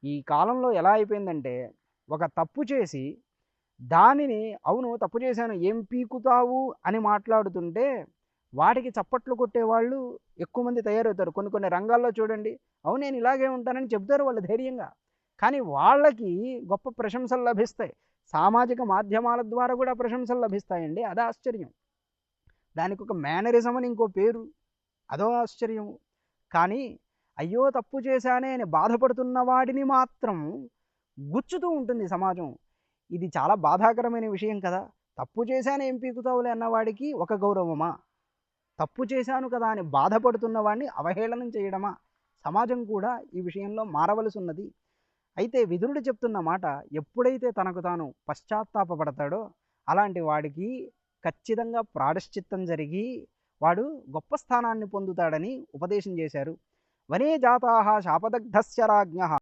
ఈ కాలంలో ఎలా అయిపోయిందంటే, ఒక తప్పు చేసి, దానిని అవును తప్పు చేశాను ఏం పీకుతావు అని మాట్లాడుతుంటే, వాటికి చప్పట్లు కొట్టేవాళ్ళు ఎక్కువ మంది తయారవుతారు. కొన్ని కొన్ని రంగాల్లో చూడండి, అవును నేను ఇలాగే ఉంటానని చెప్తారు వాళ్ళు ధైర్యంగా. కానీ వాళ్ళకి గొప్ప ప్రశంసలు లభిస్తాయి. సామాజిక మాధ్యమాల ద్వారా కూడా ప్రశంసలు లభిస్తాయండి. అదే ఆశ్చర్యం. దానికొక మేనరిజం అని ఇంకో పేరు. అదో ఆశ్చర్యం. కానీ అయ్యో తప్పు చేశానే అని బాధపడుతున్న వాడిని మాత్రం గుచ్చుతూ ఉంటుంది సమాజం. ఇది చాలా బాధాకరమైన విషయం కదా. తప్పు చేశాను ఏం పీకుతావులే అన్నవాడికి ఒక గౌరవమా, తప్పు చేశాను కదా అని బాధపడుతున్న వాడిని అవహేళనం చేయడమా? సమాజం కూడా ఈ విషయంలో మారవలసి ఉన్నది. అయితే విదురుడు చెప్తున్న మాట, ఎప్పుడైతే తనకు తాను పశ్చాత్తాపపడతాడో అలాంటి వాడికి ఖచ్చితంగా ప్రాయశ్చిత్తం జరిగి వాడు గొప్ప స్థానాన్ని పొందుతాడని ఉపదేశం చేశారు. వనే జాతాః శాపదగ్ధస్య రాజ్ఞః